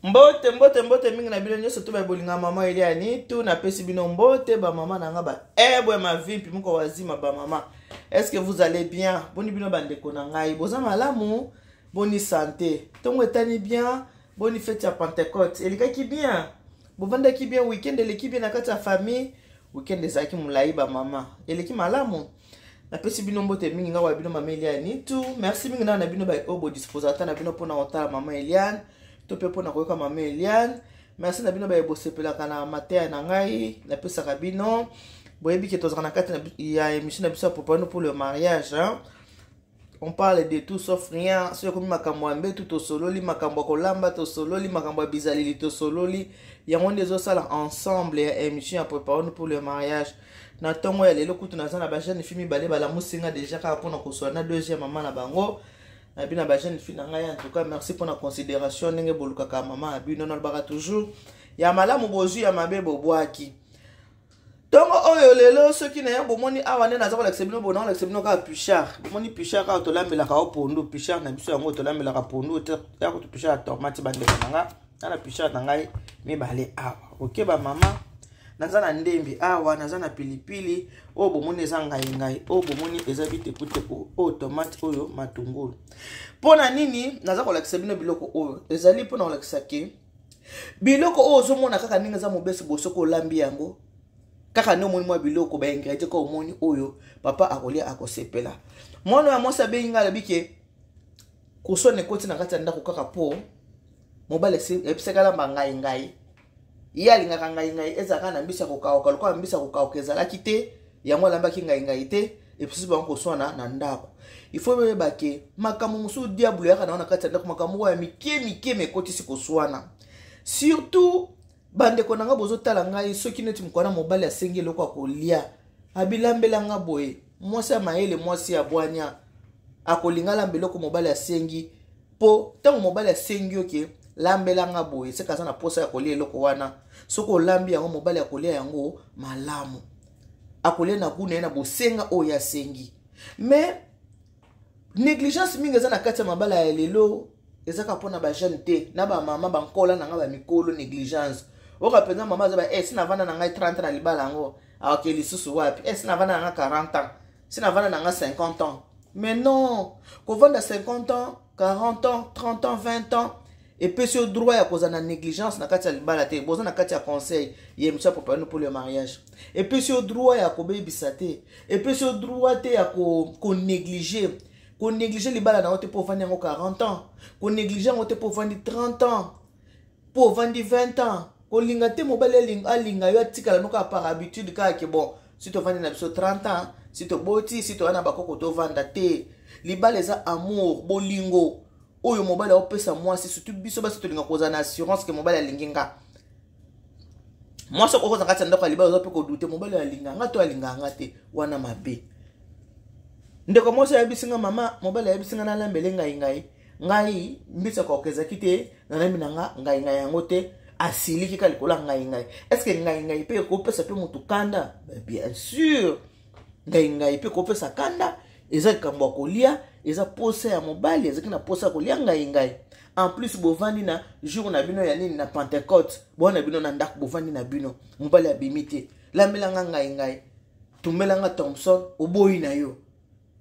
Mbote mingi na bino nyonso to ba bolinga mama Eliani tu na pesi bino mbote ba mama na nga ba ebwe ma vimpi muko wazima ba mama. Est-ce que vous allez bien? Boni bino bandeko na ngai boza malamu, boni santé. Tongo etani bien, boni fête ya Pentecôte. Elikaki bien. Bovandaki bien weekend eleki bien na kati ya famille. Weekend ezaki mulai ba mama. Eleki malamu. Na pesi bino mbote mingi nga wa bino mama Eliani tu. Merci mingi na bino ba obo disposata na bino pona otala mama Eliane. Topé pona koyoka mama Eliane. Merci na bino ba ebosepelaka na matin na ngai na pesa kabino. Boyebi ke tozana kati na ya émission na biso pour le mariage, hein. On parle de tout sauf rien. C'est comme makambo ambe tout sololi makambo kolamba to sololi makambo bizalili to sololi. Yango ndezo sala ensemble ya émission pour le mariage. Na tongo ya lelo kutu na zana ba jeune fille mibale bala musinga déjà ka pona ko sona deuxième maman na bango. Na bina ba jeune fille na ngai en tout cas merci pour la considération ndenge boluka ka maman abino na baka toujours. Ya malamu bozu ya mabe bobwaki. Donc oyo lelo ceux qui n'ayant bomoni awane na zako l'exebino bonon l'exebino ka pichard bomoni pichard ka to lambela ka opondo pichard na biso yango to lambela ka pondo ya ko to pichard tomate bande nanga na pichard na ngai mibale awa OK ba mama naza na ndembi awa naza na pilipili o bomoni eza ngai o bomoni eza bite kuteko o tomate oyo matungulu pona nini naza ko l'exebino biloko oyo ezali pona ko l'exake biloko oyo zomona kaka ninga za mobesi bosoko lambi yango kaka no moni mwa biloko ba ingrédients ko moni oyo papa akolia akosepela mono ya mosa be ngala bike kusone koti na kati ya ndako kaka po mobale episekala ngai iya linga ngai ezaka na mbisa kokauka lokwa mbisa kokauka ezalaki te yango lambaki ngai te episi ba koswana na ndako il faut beba ke makambo musu diable yaka na kati ya ndako makambo ya mike mekoti sikoswana surtout bande konanga bozo tala ngai soki neti mkwana mobali asengi loko akolia abilambela nga boye mwasi ya maele mwasi ya bwanya akolingala mbeloko mobali asengi po tango mobali asengi oke lambela nga boye se kaza na posa ya kolia loko wana soko lambi yango mobali akolia yango malamu akolia na kuna na bosenga oyo asengi mais négligence mingi eza na kati ya mabala ya lelo ezaka pona ba jeune te na ba mama bankola na nga ba mikolo négligence. Oka penza mama zaba sina vana na ngai 30 na libala ngo awake lisusu wapi sina vana na 40 ans sina vana na 50 ans mais non ko vanda 50 ans 40 ans 30 ans 20 ans et puis sur droit ya koza na négligence na kati ya libala te boza na kati ya conseil yemisa pour le mariage et puis sur droit ya ko bebisa te et puis sur droit te ya ko négliger libala na ote pour vanda ngo 40 ans ko négliger ngo te pour vanda 30 ans pour vanda 20 ans ko linga te mobile alinga yo atikala noka par habitude ka ke bon si to vanda na biso 30 ans si to boti si to ana bakoko to vanda te libala za amour bolingo oyo mobile opesa mwasi surtout biso basi to linga koza na assurance ke mobile alinginga mwasi ko koza kati ndako libala zo pe ko dute mobile alinga nga to alinga nga te wana mabe ndeko mwasi ya bisinga mama mobile ya bisinga na lambele ngai mbisa ko keza kite na nami na ngai yango te asiliki kalikola ngai est-ce que ngai pe ko pesa pe mutukanda bien sûr ngai pe ko pesa kanda eza kambo kolia eza posa ya mobali eza kina posa kolia ngai en plus bovandi na jour na bino ya nini na Pentecôte bona bino na ndako bovandi na bino mobali abimite lamelanga ngai tumelanga Thompson oboyi na yo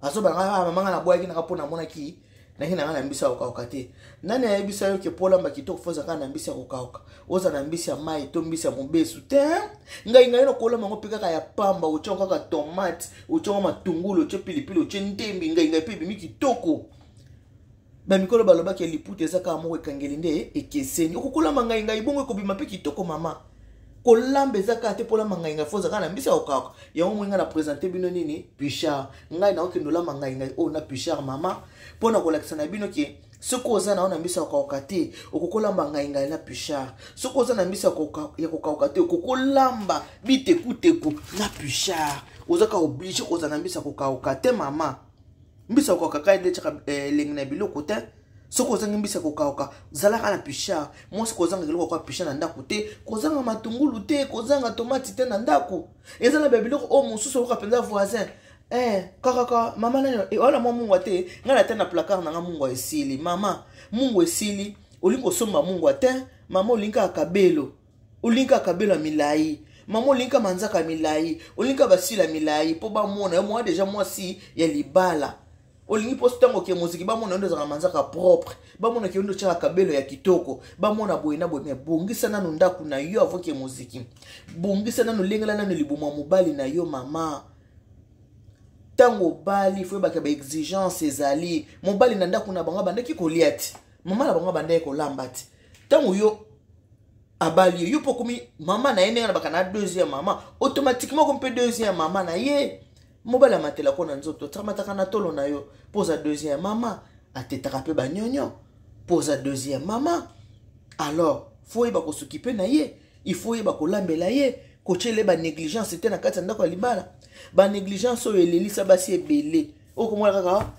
azoba nga mama na boyaki na kapona mona ki na hina ngana mbisa okauka te nani ayebisa yo ke pola mbakito foza kana mbisa okauka oza na mbisa mai to mbisa mobesu te ngai no kola mango pika ya pamba uchonga ka tomate uchonga matungulu uche pilipili uche ndembi ngai pe bimi kitoko ba mikolo baloba ke lipute zaka mo ekangeli nde ekeseni okukola ngai bongo ko bima pe kitoko mama kolambe zaka te pola ngai foza kana mbisa okauka yango mwenga na présenter bino nini pichard ngai na okendola ngai o na pichard mama pona kolakisa na bino ke soko oza na mbisa okauka te okokolamba ngai na pichard soko oza na mbisa ya kokauka te okokolamba bitekuteku na pichard oza ka oblige koza na mbisa kokauka te mama mbisa okauka ka ile chaka lengi na biloko te soko oza mbisa kokauka zalaka na pichard moi soko oza ngelo kwa pichard na ndako te kozanga matungulu te kozanga tomate te na ndako eza na biloko o mususu okapenza voisin kaka mama na wala mungu te ngala tena placard na mungu esili mama mungu esili olingo somba mungu ate mama olinga akabelo olinga akabelo milai mama olinga manzaka milai olinga basila milai po ba mona moi déjà moi si ya libala olingi po stango ke muziki ba mona ndo za manzaka propre ba mona ke ndo cha kabelo ya kitoko ba mona boyena boyena bongisa nanu ndaku na yo avoke muziki bongisa nanu lengela nanu libuma mobali na yo mama tango bali fo ba ka ba exigence ezali mobali na ndaku na banga bandaki koliati mama na banga bandaki kolambati tango yo abali yo pokumi mama na ene na bakana deuxième mama automatiquement comme deuxième mama na ye mobala matela ko na nzoto tramataka na tolo na yo posa deuxième mama atetaka pe banyonyo posa deuxième mama alors faut yeba ko s'occuper na ye il faut yeba ko lambela ye ko chele ba négligence était na kati ndako libala ba négligence oyo elelisa basi ebele okomona kaka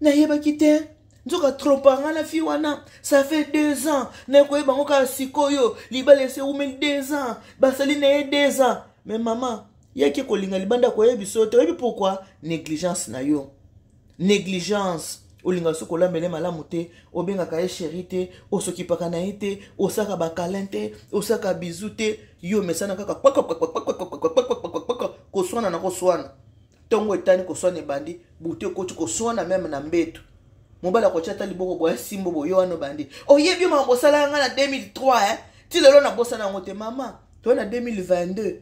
na yeba kite nzoka trompanga na fi wana ça fait 2 ans na ko yeba ngoka sikoyo libala se umel 2 ans basali na 2 ans mais maman yaki kolinga libanda ko yebi soto yebi pourquoi négligence na yo négligence olinga soko lambele malamu te obenga ka chérie o sokipaka na ite osaka bakalente osaka bisou te yo mesana kaka ko swana na ko swana tongo etani ko swana bandi bute ko ko swana même na mbeto mobala ko chata liboko boya simbo boyo wana bandi oyebi mambo sala nga na 2003 ti lelo na bosa na ngote mama to na 2022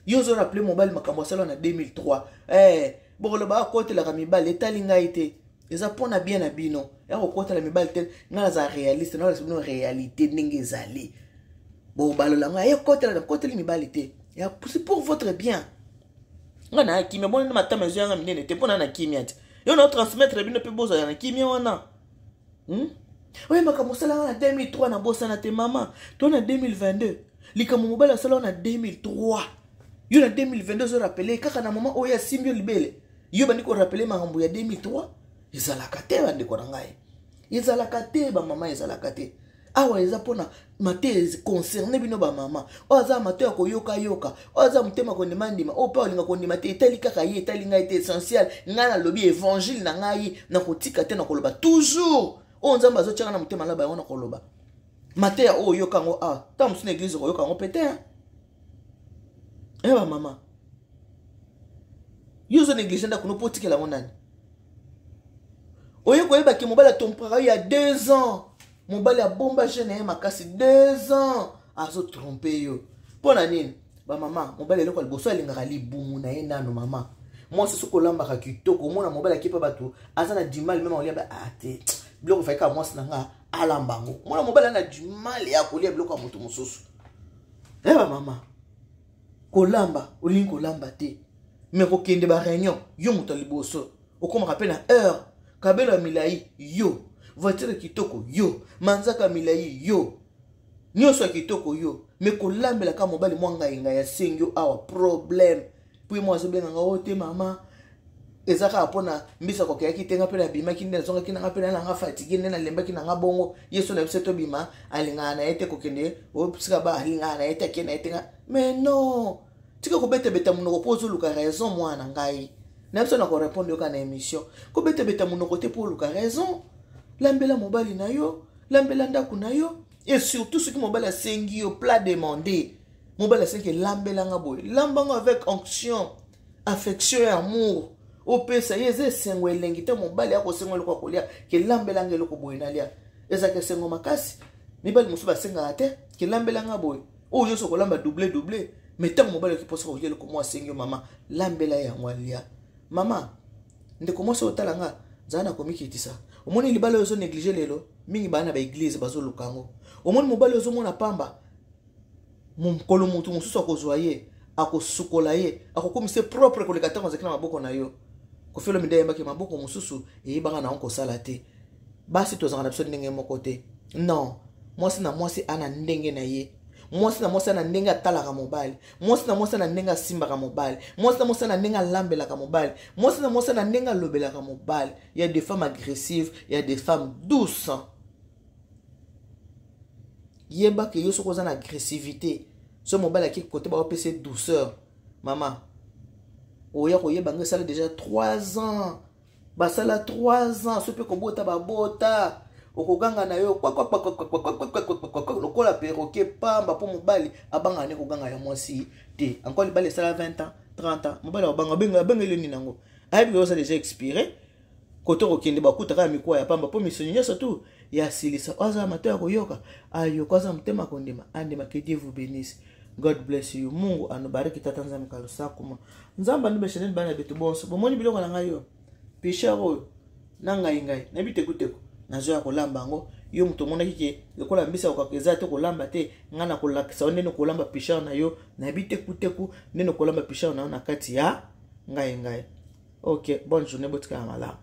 yo zo rappeler mobile makambo sala na 2003 bokolo ba kote la kamibale etalinga ite eza pona bien na bino ya ko kote la mibale tel ngala za réaliste na la réalité ndenge ezali bo balola nga ya kote la mibale te ya c'est pour votre bien ngana kimia bona na matama zo yanga minene te pona na kimia te yo na transmettre bino pe boza na kimia wana oye makambo sala na 2003 na bosa na te mama to na 2022 likamo mobile sala na 2003 yo na 2022 zo rappeler kaka na mama oya simbio libele yo bandi ko rappeler makambo ya 2003 ezalaka te bandi ko ngai ezalaka te ba mama ezalaka te awa eza pona mate concerné bino ba mama oza mate ko yoka oza mutema ko ndimandima o pa olinga ko ndima te etali kaka ye etali ngai te essentiel ngana lobi évangile na ngai na kotika te na koloba toujours o nzamba zo tshaka na mutema la ba yona koloba mate ya o yoka ngo ta musuna église ko yoka ngo pete ba mama yuzo négligé nda kuno potikela ngonani oyo ko yeba ki mobala tompara ya 2 ans mobala bomba jeune makasi 2 ans azo tromper yo pona nini ba mama mobala leko liboso alingaka libumu na ye nano mama moi c'est soko lamba ka kitoko mona mobala kipa batu azana du mal même olia ba ate bloko faika moi sinanga alambango mona mobala na du mal ya kolia bloko moto mususu ba mama kolamba olingi kolamba te mais ko kende ba réunion yo moto liboso okoma rappel na heure kabelo milai yo voiture kitoko yo manzaka milai yo nyoso kitoko yo mais kolambela ka mobali mwanga inga ya sengyo awa problème puis moi zo benga ote mama ezaka pona mbisa ko kaya kitenga pela bima kinde zonga kinanga pela na nga fatigue na lemba kinanga bongo yeso na biseto bima alinga na ete ko kende o psika ba alinga na ete kena etenga mais non tika ko bete beta munoko pozo luka raison mwana ngai na biso na ko répondre yo kana émission ko bete beta munoko te pour luka raison lambela mobali na yo lambela ndaku na yo et surtout ce qui mobali asengi yo plat demandé mobali asengi lambela nga boy lambanga avec onction affection et amour opesa yeze sengo elengi te mobali ako sengo loko kolia ke lambela nga loko boy nalia ezaka sengo makasi mibali musu basenga te ke lambela nga boy o yo so ko lamba doublé mais tant mobali ki posa ko yelo ko mo sengo mama lambela ya ngwalia mama ndeko mo so talanga zana komikitisa omoni libala ozo négliger lelo mingi bana ba église bazo lukango omoni mobali ozo mona pamba mukolo mutu mususu akozwa ye akosukola ye akokomise propre koleka tango zekina maboko na yo kofelo midayemba ke maboko mususu eyebanga na onko sala te basi tozanga na biso ndenge moko te non mwasi na mwasi ana ndenge na ye mwasi na mwasi ana ndenge atalaka mobali mwasi na mwasi ana ndenge asimbaka mobali mwasi na mwasi ana ndenge alambelaka mobali mwasi na mwasi ana ndenge alobelaka mobali. Il y a des femmes agressives, il y a des femmes douces. Yeba ke yo soko za na agressivité so mobali aki côté ba PC douceur maman oya ko yeba nga sala déjà 3 ans ba sala 3 ans so pe ko bota ba bota okoganga na yo lokola perroquet pamba po mobali abanga ne koganga ya mwasi te encore libali sala 20 ans 30 ans mobali abanga benga le ninango ayebi yo ça déjà expiré koto kokende bakutaka mikwa ya pamba po misonyo nyonso tu ya silisa oza mato ya koyoka ayo kwaza mtema kondema andema que Dieu vous bénisse. God bless you. Mungu anubariki tata nzambe kalusa kuma nzamba ndibe shenene bana betu bonso bomoni biloko na ngayo pisha oyo na ngai na bitekuteko nazo ya kolamba ngo yo muto mona kike lokola mbisa okakeza te kolamba te ngana kolakisa onene kolamba pisha na yo na bitekuteko nene kolamba pisha na kati ya ngai. OK, bonne journée botika malama.